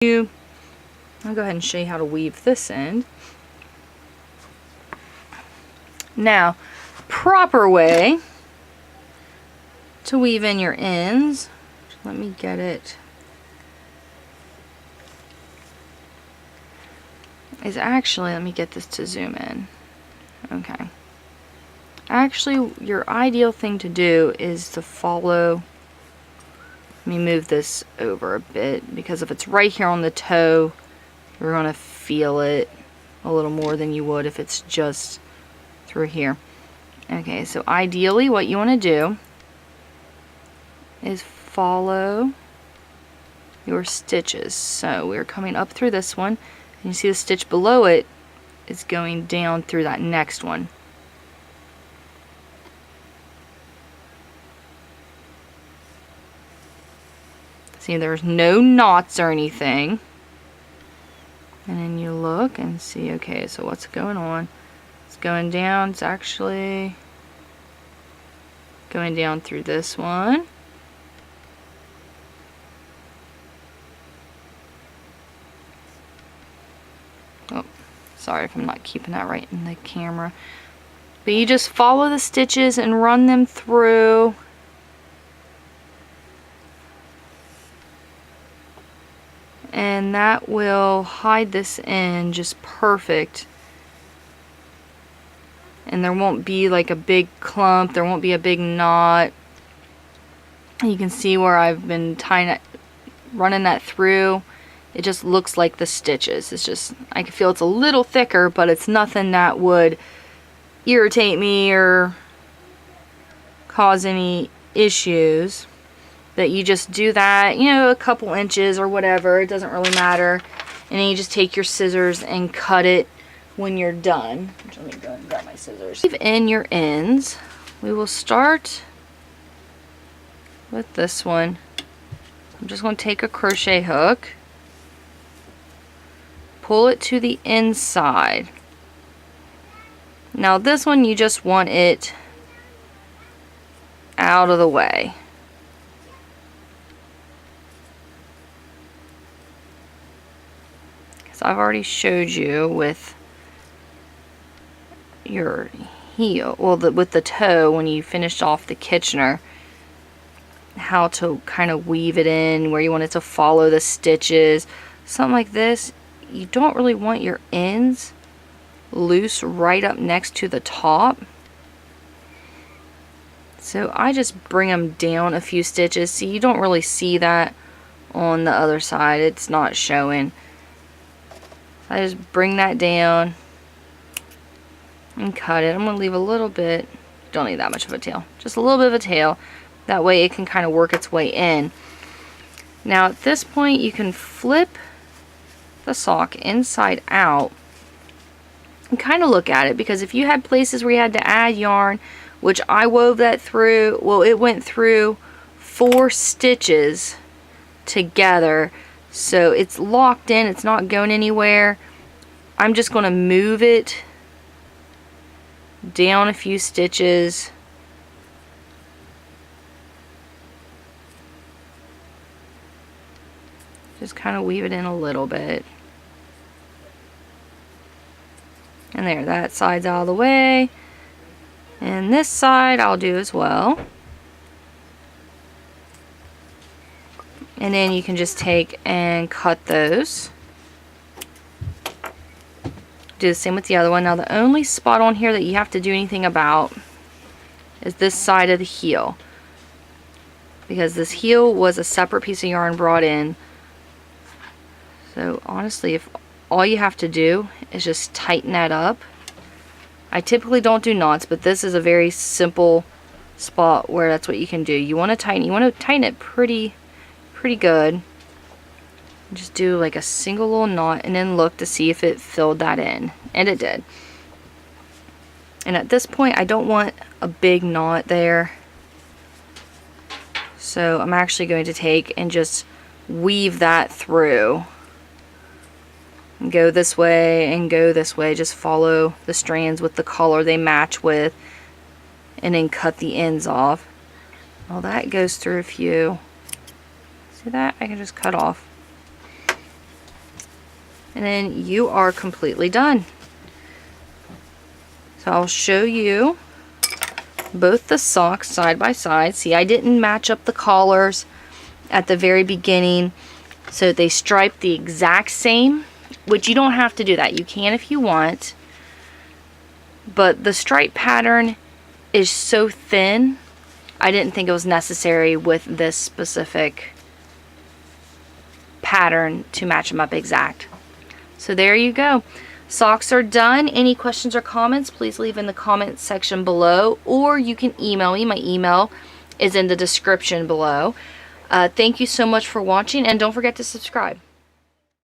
I'll go ahead and show you how to weave this end. Now, proper way to weave in your ends, let me get it, is actually, let me get this to zoom in. Okay. Actually, your ideal thing to do is to follow. Let me move this over a bit, because if it's right here on the toe, you're going to feel it a little more than you would if it's just through here. Okay, so ideally what you want to do is follow your stitches. So we're coming up through this one, and you see the stitch below it is going down through that next one. See, there's no knots or anything. And then you look and see, okay, so what's going on? It's going down. It's actually going down through this one. Oh, sorry if I'm not keeping that right in the camera. But you just follow the stitches and run them through. And that will hide this in just perfect. And there won't be like a big clump, there won't be a big knot. You can see where I've been running that through. It just looks like the stitches. It's just, I can feel it's a little thicker, but it's nothing that would irritate me or cause any issues. That you just do that, you know, a couple inches or whatever, it doesn't really matter. And then you just take your scissors and cut it when you're done. Let me go and grab my scissors. Leave in your ends. We will start with this one. I'm just going to take a crochet hook, pull it to the inside. Now this one, you just want it out of the way. I've already showed you with your heel, well, with the toe, when you finished off the Kitchener, how to kind of weave it in, where you want it to follow the stitches. Something like this, you don't really want your ends loose right up next to the top. So I just bring them down a few stitches. See, you don't really see that on the other side. It's not showing. I just bring that down and cut it. I'm going to leave a little bit, don't need that much of a tail, just a little bit of a tail. That way it can kind of work its way in. Now at this point you can flip the sock inside out and kind of look at it, because if you had places where you had to add yarn, which I wove that through, well, it went through 4 stitches together. So it's locked in, it's not going anywhere. I'm just going to move it down a few stitches. Just kind of weave it in a little bit. And there, that side's out of the way. And this side I'll do as well. And then you can just take and cut those. Do the same with the other one. Now the only spot on here that you have to do anything about is this side of the heel. Because this heel was a separate piece of yarn brought in. So honestly, if all you have to do is just tighten that up. I typically don't do knots, but this is a very simple spot where that's what you can do. You want to tighten it pretty good. Just do like a single little knot and then look to see if it filled that in, and it did. And at this point I don't want a big knot there, so I'm actually going to take and just weave that through and go this way and go this way. Just follow the strands with the color they match with, and then cut the ends off. Well, that goes through a few. See that? I can just cut off. And then you are completely done. So I'll show you both the socks side by side. See, I didn't match up the collars at the very beginning, so they striped the exact same, which you don't have to do that. You can if you want, but the stripe pattern is so thin, I didn't think it was necessary with this specific pattern to match them up exact. So there you go. Socks are done. Any questions or comments, please leave in the comment section below, or you can email me. My email is in the description below. Thank you so much for watching, and don't forget to subscribe.